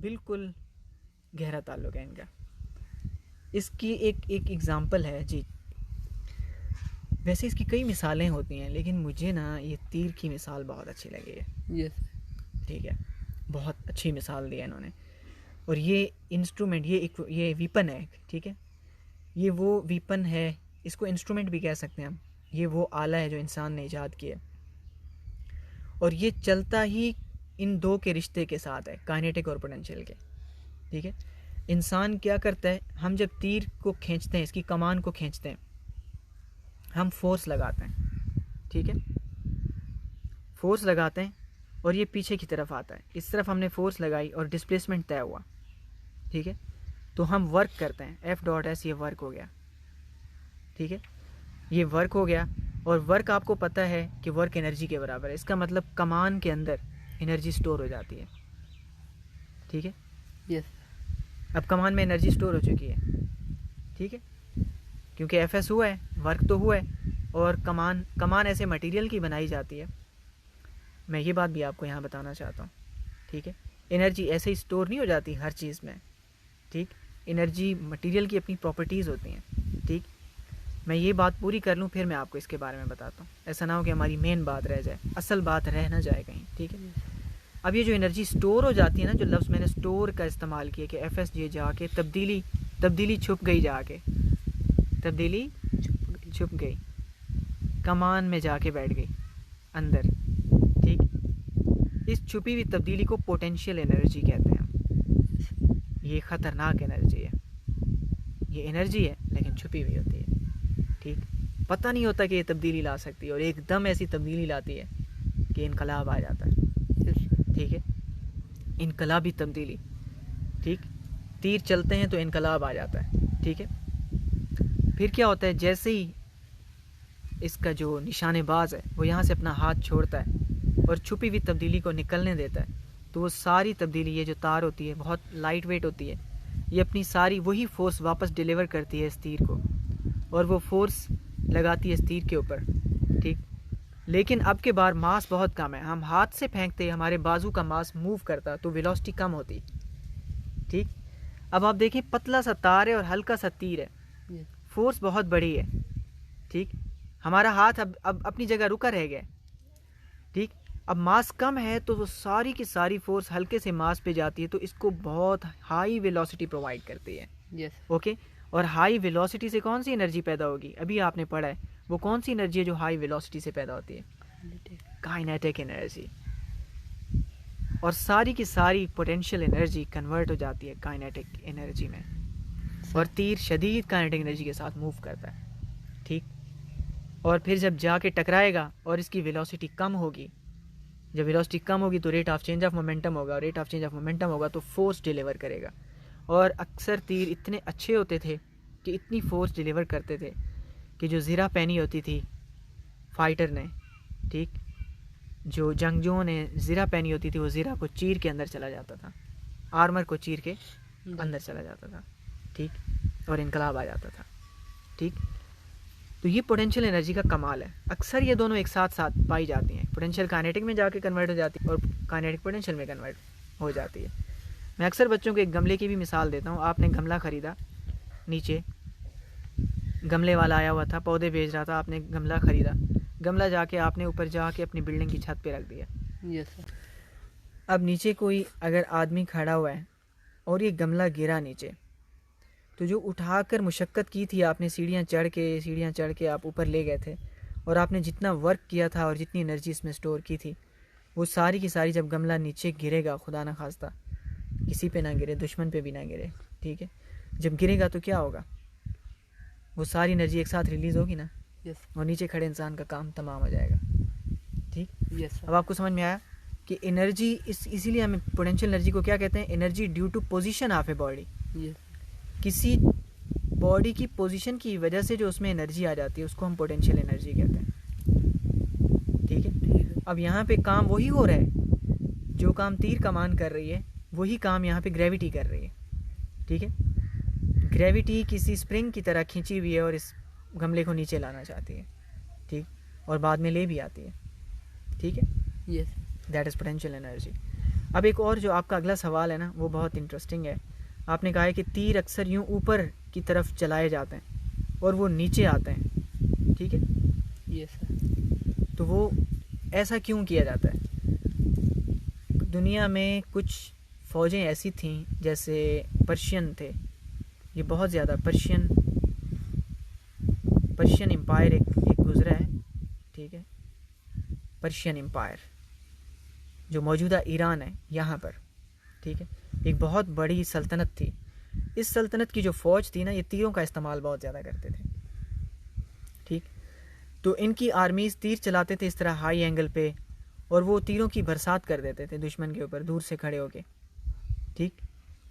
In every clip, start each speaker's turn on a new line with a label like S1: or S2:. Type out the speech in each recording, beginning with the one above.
S1: बिल्कुल गहरा ताल्लुक़ है इनका। इसकी एक एग्ज़ाम्पल है जी। वैसे इसकी कई मिसालें होती हैं, लेकिन मुझे ना ये तीर की मिसाल बहुत अच्छी लगी है।
S2: यस।
S1: ठीक है, बहुत अच्छी मिसाल दी है इन्होंने। और ये इंस्ट्रूमेंट, ये वीपन है, ठीक है, ये वो वीपन है, इसको इंस्ट्रूमेंट भी कह सकते हैं हम। ये वो आला है जो इंसान ने ईजाद किया, और ये चलता ही इन दो के रिश्ते के साथ है, काइनेटिक और पोटेंशियल के। ठीक है, इंसान क्या करता है, हम जब तीर को खींचते हैं, इसकी कमान को खींचते हैं, हम फोर्स लगाते हैं। ठीक है, फोर्स लगाते हैं और ये पीछे की तरफ आता है। इस तरफ हमने फोर्स लगाई और डिस्प्लेसमेंट तय हुआ। ठीक है, तो हम वर्क करते हैं, F.S ये वर्क हो गया। ठीक है, ये वर्क हो गया, और वर्क आपको पता है कि वर्क एनर्जी के बराबर है। इसका मतलब कमान के अंदर एनर्जी स्टोर हो जाती है। ठीक है,
S2: यस।
S1: अब कमान में एनर्जी स्टोर हो चुकी है। ठीक है, क्योंकि Fs हुआ है, वर्क तो हुआ है, और कमान ऐसे मटेरियल की बनाई जाती है। मैं ये बात भी आपको यहाँ बताना चाहता हूँ। ठीक है, एनर्जी ऐसे ही स्टोर नहीं हो जाती हर चीज़ में। ठीक, एनर्जी मटेरियल की अपनी प्रॉपर्टीज़ होती हैं। ठीक, मैं ये बात पूरी कर लूँ फिर मैं आपको इसके बारे में बताता हूँ, ऐसा ना हो कि हमारी मेन बात रह जाए, असल बात रह ना जाए कहीं। ठीक है, अब ये जो एनर्जी स्टोर हो जाती है ना, जो लफ्ज़ मैंने स्टोर का इस्तेमाल किया कि Fs ये जाके तब्दीली छुप गई, जाके तब्दीली छुप गई, कमान में जाके बैठ गई अंदर। ठीक, इस छुपी हुई तब्दीली को पोटेंशियल एनर्जी कहते हैं। ये ख़तरनाक एनर्जी है, ये एनर्जी है लेकिन छुपी हुई होती है। ठीक, पता नहीं होता कि ये तब्दीली ला सकती है, और एकदम ऐसी तब्दीली लाती है कि इनकलाब आ जाता है। ठीक है, इनकलाबी तब्दीली। ठीक, तीर चलते हैं तो इनकलाब आ जाता है। ठीक है, फिर क्या होता है, जैसे ही इसका जो निशानेबाज है वो यहाँ से अपना हाथ छोड़ता है और छुपी हुई तब्दीली को निकलने देता है, तो वो सारी तब्दीली, ये जो तार होती है बहुत लाइट वेट होती है, ये अपनी सारी वही फोर्स वापस डिलीवर करती है इस तीर को, और वो फोर्स लगाती है इस तीर के ऊपर। ठीक, लेकिन अब के बार मास बहुत कम है, हम हाथ से फेंकते, हमारे बाजू का मास मूव करता तो वेलोसिटी कम होती। ठीक, अब आप देखें पतला सा तार है और हल्का सा तीर है, फोर्स बहुत बड़ी है। ठीक, हमारा हाथ अब अपनी जगह रुका रह गया। ठीक, अब मास कम है तो वो सारी की सारी फोर्स हल्के से मास पे जाती है, तो इसको बहुत हाई वेलोसिटी प्रोवाइड करती है।
S2: यस।
S1: ओके, और हाई वेलोसिटी से कौन सी एनर्जी पैदा होगी, अभी आपने पढ़ा है, वो कौन सी एनर्जी है जो हाई वेलोसिटी से पैदा होती है, काइनेटिक एनर्जी। और सारी की सारी पोटेंशियल एनर्जी कन्वर्ट हो जाती है काइनेटिक एनर्जी में, और तीर शदीद काइनेटिक एनर्जी के साथ मूव करता है। ठीक, और फिर जब जाके टकराएगा और इसकी वेलोसिटी कम होगी, जब वेलोसिटी कम होगी तो rate of change of momentum होगा, और rate of change of momentum होगा तो फोर्स डिलीवर करेगा। और अक्सर तीर इतने अच्छे होते थे कि इतनी फोर्स डिलीवर करते थे कि जो ज़ीरा पहनी होती थी फाइटर ने, ठीक, जो जंगजुओं ने ज़ीरा पहनी होती थी, वो ज़ीरा को चीर के अंदर चला जाता था, आर्मर को चीर के अंदर चला जाता था। ठीक, और इनकलाब आ जाता था। ठीक, तो ये पोटेंशियल एनर्जी का कमाल है। अक्सर ये दोनों एक साथ साथ पाई जाती हैं, पोटेंशियल काइनेटिक में जाके कन्वर्ट हो जाती है और काइनेटिक पोटेंशियल में कन्वर्ट हो जाती है। मैं अक्सर बच्चों को एक गमले की भी मिसाल देता हूँ। आपने गमला ख़रीदा, नीचे गमले वाला आया हुआ था, पौधे बेच रहा था, आपने गमला ख़रीदा, गमला जाके आपने ऊपर जाके अपनी बिल्डिंग की छत पे रख दिया।
S2: Yes sir.
S1: अब नीचे कोई अगर आदमी खड़ा हुआ है और ये गमला गिरा नीचे, तो जो उठाकर मुशक्क़त की थी आपने, सीढ़ियाँ चढ़ के आप ऊपर ले गए थे, और आपने जितना वर्क किया था और जितनी एनर्जी इसमें स्टोर की थी, वो सारी की सारी जब गमला नीचे गिरेगा, खुदा ना खास्ता किसी पे ना गिरे, दुश्मन पे भी ना गिरे, ठीक है, जब गिरेगा तो क्या होगा, वो सारी एनर्जी एक साथ रिलीज़ होगी ना।
S2: यस।
S1: और नीचे खड़े इंसान का काम तमाम हो जाएगा। ठीक,
S2: यस सर।
S1: अब आपको समझ में आया कि एनर्जी इसीलिए हम पोटेंशियल एनर्जी को क्या कहते हैं, energy due to position of a body.
S2: Yes.
S1: किसी बॉडी की पोजीशन की वजह से जो उसमें एनर्जी आ जाती है उसको हम पोटेंशियल एनर्जी कहते हैं। ठीक है, अब यहाँ पे काम वही हो रहा है, जो काम तीर कमान कर रही है वही काम यहाँ पे ग्रेविटी कर रही है। ठीक है, ग्रेविटी किसी स्प्रिंग की तरह खींची हुई है और इस गमले को नीचे लाना चाहती है। ठीक, और बाद में ले भी आती है। ठीक है,
S2: yes.
S1: That is potential energy. अब एक और जो आपका अगला सवाल है ना, वो बहुत इंटरेस्टिंग है। आपने कहा है कि तीर अक्सर यूँ ऊपर की तरफ चलाए जाते हैं और वो नीचे आते हैं, ठीक है?
S2: Yes sir.
S1: तो वो ऐसा क्यों किया जाता है? दुनिया में कुछ फ़ौजें ऐसी थीं, जैसे पर्शियन थे, ये बहुत ज़्यादा पर्शियन एम्पायर एक गुज़रा है, ठीक है? पर्शियन एम्पायर जो मौजूदा ईरान है यहाँ पर, ठीक है? एक बहुत बड़ी सल्तनत थी। इस सल्तनत की जो फ़ौज थी ना, ये तीरों का इस्तेमाल बहुत ज़्यादा करते थे, ठीक? तो इनकी आर्मीज़ तीर चलाते थे इस तरह हाई एंगल पे, और वो तीरों की बरसात कर देते थे दुश्मन के ऊपर दूर से खड़े होके, ठीक?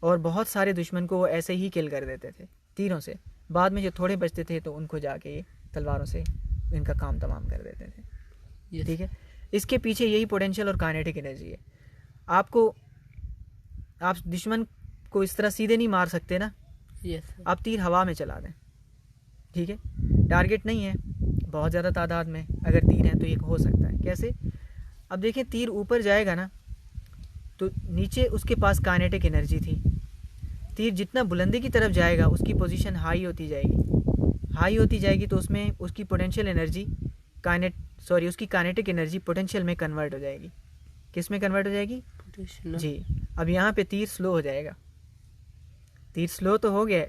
S1: और बहुत सारे दुश्मन को वो ऐसे ही किल कर देते थे तीरों से। बाद में जो थोड़े बचते थे तो उनको जाके ये तलवारों से इनका काम तमाम कर देते थे, ठीक है? इसके पीछे यही पोटेंशियल और काइनेटिक एनर्जी है। आप दुश्मन को इस तरह सीधे नहीं मार सकते ना, आप तीर हवा में चला दें, ठीक है? टारगेट नहीं है, बहुत ज़्यादा तादाद में अगर तीर हैं तो ये हो सकता है। कैसे? अब देखें, तीर ऊपर जाएगा ना तो नीचे उसके पास काइनेटिक एनर्जी थी। तीर जितना बुलंदी की तरफ जाएगा उसकी पोजीशन हाई होती जाएगी, तो उसमें उसकी पोटेंशियल एनर्जी उसकी काइनेटिक एनर्जी पोटेंशियल में कन्वर्ट हो जाएगी। किस में कन्वर्ट हो जाएगी? जी। अब यहाँ पे तीर स्लो हो जाएगा। तीर स्लो तो हो गया,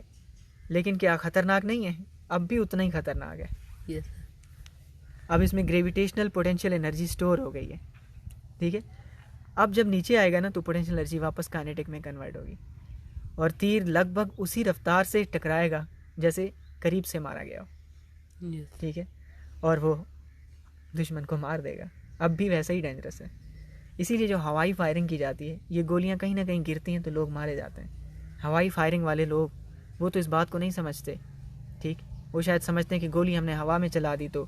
S1: लेकिन क्या खतरनाक नहीं है? अब भी उतना ही खतरनाक है।
S2: यस।
S1: अब इसमें ग्रेविटेशनल पोटेंशियल एनर्जी स्टोर हो गई है, ठीक है? अब जब नीचे आएगा ना तो पोटेंशियल एनर्जी वापस काइनेटिक में कन्वर्ट होगी और तीर लगभग उसी रफ्तार से टकराएगा जैसे करीब से मारा गया हो, ठीक है? और वो दुश्मन को मार देगा। अब भी वैसा ही डेंजरस है। इसीलिए जो हवाई फायरिंग की जाती है, ये गोलियां कहीं ना कहीं गिरती हैं तो लोग मारे जाते हैं। हवाई फायरिंग वाले लोग वो तो इस बात को नहीं समझते, ठीक? वो शायद समझते हैं कि गोली हमने हवा में चला दी तो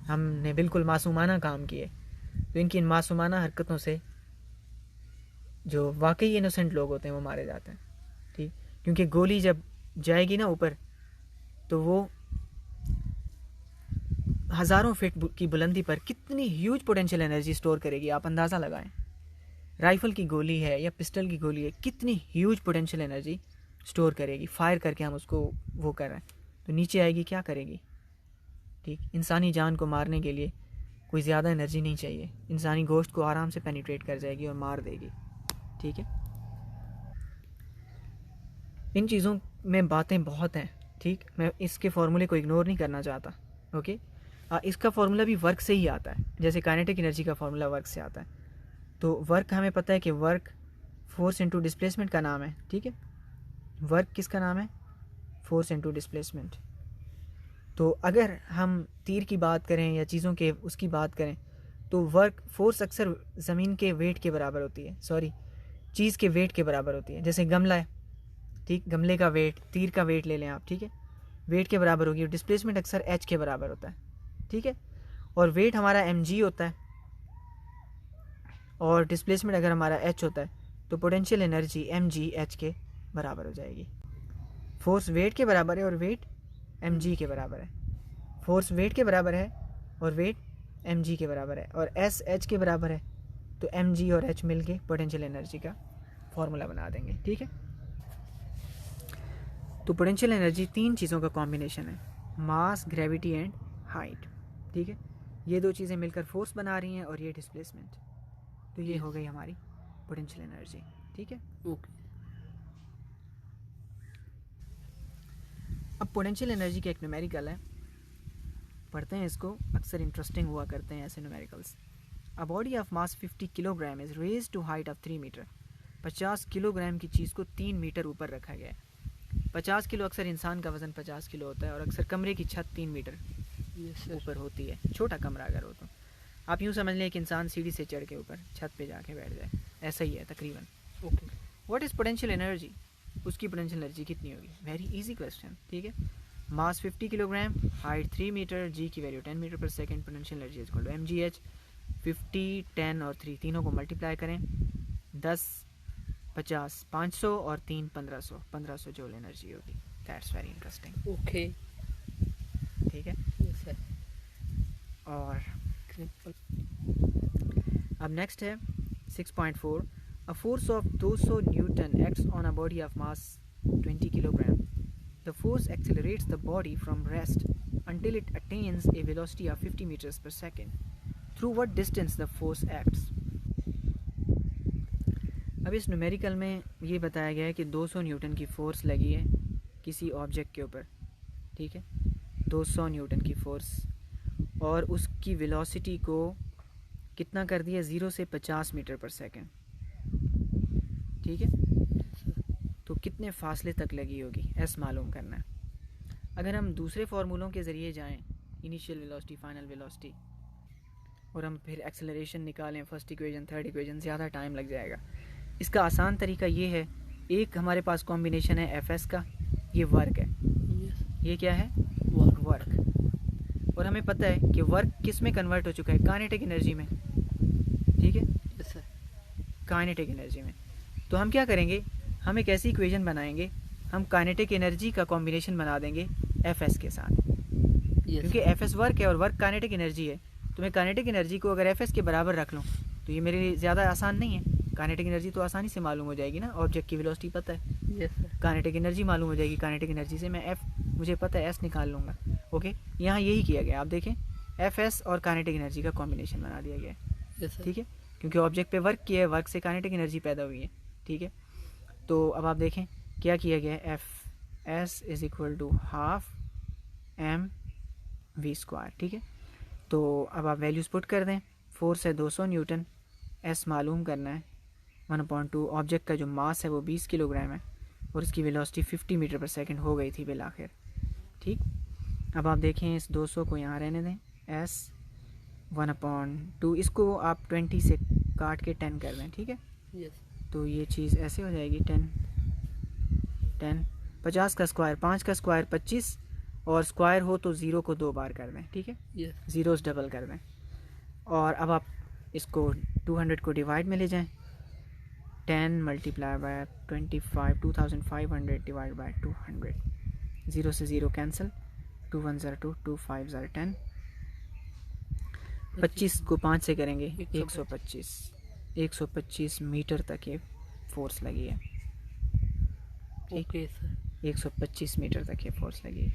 S1: हमने बिल्कुल मासूमाना काम किए। तो इनकी इन मासूमाना हरकतों से जो वाकई इनोसेंट लोग होते हैं वो मारे जाते हैं, ठीक? क्योंकि गोली जब जाएगी ना ऊपर तो वो हज़ारों फीट की बुलंदी पर कितनी ह्यूज पोटेंशियल एनर्जी स्टोर करेगी, आप अंदाज़ा लगाएं। राइफ़ल की गोली है या पिस्टल की गोली है, कितनी ह्यूज पोटेंशियल एनर्जी स्टोर करेगी। फायर करके हम उसको वो कर रहे हैं तो नीचे आएगी, क्या करेगी, ठीक? इंसानी जान को मारने के लिए कोई ज़्यादा एनर्जी नहीं चाहिए, इंसानी गोश्त को आराम से पेनिट्रेट कर जाएगी और मार देगी, ठीक है? इन चीज़ों में बातें बहुत हैं, ठीक? मैं इसके फार्मूले को इग्नोर नहीं करना चाहता, ओके? इसका फार्मूला भी वर्क से ही आता है, जैसे काइनेटिक एनर्जी का फार्मूला वर्क से आता है। तो वर्क हमें पता है कि वर्क फोर्स इनटू डिस्प्लेसमेंट का नाम है, ठीक है? वर्क किसका नाम है? Force into displacement. तो अगर हम तीर की बात करें या चीज़ों के उसकी बात करें तो वर्क फोर्स अक्सर ज़मीन के वेट के बराबर होती है, चीज़ के वेट के बराबर होती है। जैसे गमला है, ठीक? गमले का वेट, तीर का वेट ले लें आप, ठीक है? वेट के बराबर होगी। डिस्प्लेसमेंट अक्सर एच के बराबर होता है, ठीक है? और वेट हमारा mg होता है और डिस्प्लेसमेंट अगर हमारा h होता है तो पोटेंशियल एनर्जी mg h के बराबर हो जाएगी। फोर्स वेट के बराबर है और वेट mg के बराबर है। फोर्स वेट के बराबर है और वेट mg के बराबर है और s h के बराबर है, तो mg और h मिल के पोटेंशियल एनर्जी का फॉर्मूला बना देंगे, ठीक है? तो पोटेंशियल एनर्जी 3 चीज़ों का कॉम्बिनेशन है, मास, ग्रेविटी एंड हाइट, ठीक है? ये 2 चीज़ें मिलकर फोर्स बना रही हैं और ये डिस्प्लेसमेंट। तो ये हो गई हमारी पोटेंशियल एनर्जी, ठीक है?
S2: ओके।
S1: अब पोटेंशियल एनर्जी के एक न्यूमेरिकल है, पढ़ते हैं इसको, अक्सर इंटरेस्टिंग हुआ करते हैं ऐसे numericals. A body of mass 50 kilogram is raise to height of 3 metre. 50 kilogram की चीज़ को 3 मीटर ऊपर रखा गया है। 50 किलो, अक्सर इंसान का वज़न 50 किलो होता है और अक्सर कमरे की छत 3 मीटर ऊपर होती है, छोटा कमरा अगर हो तो। आप यूँ समझ लें कि इंसान सीढ़ी से चढ़ के ऊपर छत पे जाके बैठ जाए, ऐसा ही है तकरीबन, okay? What is potential energy? उसकी पोटेंशियल एनर्जी कितनी होगी? वेरी इजी क्वेश्चन, ठीक है? Mass 50 kilogram, height 3 metre, g की वैल्यू 10 मीटर पर second, potential energy is equal to mgh। 50, 10 और 3 तीनों को मल्टीप्लाई करें, 10, 50, 500 और 3, 1500, 1500 जूल एनर्जी होगी। दैट्स वेरी इंटरेस्टिंग,
S2: ओके,
S1: ठीक है?
S2: Yes sir.
S1: और अब नेक्स्ट है 6.4, A force of 200 Newton acts on a body of mass 20 kilogram. The force accelerates the body from rest until it attains a velocity of 50 meters per second. Through what distance the force acts? अब इस numerical में ये बताया गया है कि 200 Newton की force लगी है किसी ऑब्जेक्ट के ऊपर, ठीक है, 200 न्यूटन की फ़ोर्स, और उसकी वेलोसिटी को कितना कर दिया, 0 से 50 मीटर पर सेकंड, ठीक है। तो कितने फासले तक लगी होगी, एस मालूम करना है। अगर हम दूसरे फार्मूलों के ज़रिए जाएं, इनिशियल वेलोसिटी, फाइनल वेलोसिटी, और हम फिर एक्सेलरेशन निकालें, फर्स्ट इक्वेशन, थर्ड इक्वेशन, ज़्यादा टाइम लग जाएगा। इसका आसान तरीका ये है, एक हमारे पास कॉम्बिनेशन है एफ एस का, ये वर्क है, ये क्या है, वर्क, और हमें पता है कि वर्क किस में कन्वर्ट हो चुका है, काइनेटिक एनर्जी में, ठीक है, काइनेटिक एनर्जी में। तो हम क्या करेंगे, हम एक ऐसी इक्वेशन बनाएंगे, हम काइनेटिक एनर्जी का कॉम्बिनेशन बना देंगे एफ एस के साथ, क्योंकि एफ एस वर्क है और वर्क काइनेटिक एनर्जी है। तो मैं काइनेटिक एनर्जी को अगर एफ एस के बराबर रख लूँ तो ये मेरे लिए ज़्यादा आसान नहीं है। काइनेटिक एनर्जी तो आसानी से मालूम हो जाएगी ना, ऑब्जेक्ट की वेलोसिटी पता है, काइनेटिक एनर्जी मालूम हो जाएगी, काइनेटिक एनर्जी से मैं एफ, मुझे पता है, एस निकाल लूँगा। ओके, यहाँ यही किया गया, आप देखें, एफ एस और काइनेटिक एनर्जी का कॉम्बिनेशन बना दिया गया है, ठीक है, क्योंकि ऑब्जेक्ट पे वर्क किया है, वर्क से काइनेटिक एनर्जी पैदा हुई है, ठीक है। तो अब आप देखें क्या किया गया है, F S is equal to half M V square, ठीक है। तो अब आप वैल्यूज़ पुट कर दें, फोर्स है 200 न्यूटन, एस मालूम करना है, 1/2, ऑब्जेक्ट का जो मास है वो 20 किलोग्राम है, और इसकी वेलोसिटी 50 मीटर पर सेकंड हो गई थी बिल आखिर, ठीक। अब आप देखें, इस 200 को यहाँ रहने दें, एस 1/2, इसको आप 20 से काट के 10 कर दें, ठीक है। तो ये चीज़ ऐसे हो जाएगी, 10, 50 का स्क्वायर, 5 का स्क्वायर 25, और स्क्वायर हो तो 0 को 2 बार कर दें, ठीक है, ज़ीरोस डबल कर दें। और अब आप इसको 200 को डिवाइड में ले जाएं, 10 मल्टीप्लाई बाय 25, 2500 डिवाइड बाय 200, 0 से 0 कैंसिल, 2 1 ज़र 2, 2 5 ज़र 10, 25 को 5 से करेंगे 125 मीटर तक ये फोर्स लगी है, ठीक है, 125 मीटर तक ये फोर्स लगी है।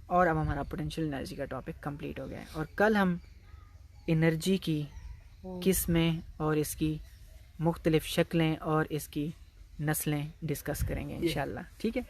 S1: और अब हमारा पोटेंशियल एनर्जी का टॉपिक कंप्लीट हो गया है, और कल हम एनर्जी की किस्में और इसकी मुख्तलिफ़ शक्लें और इसकी नस्लें डिस्कस करेंगे इंशाल्लाह, ठीक है।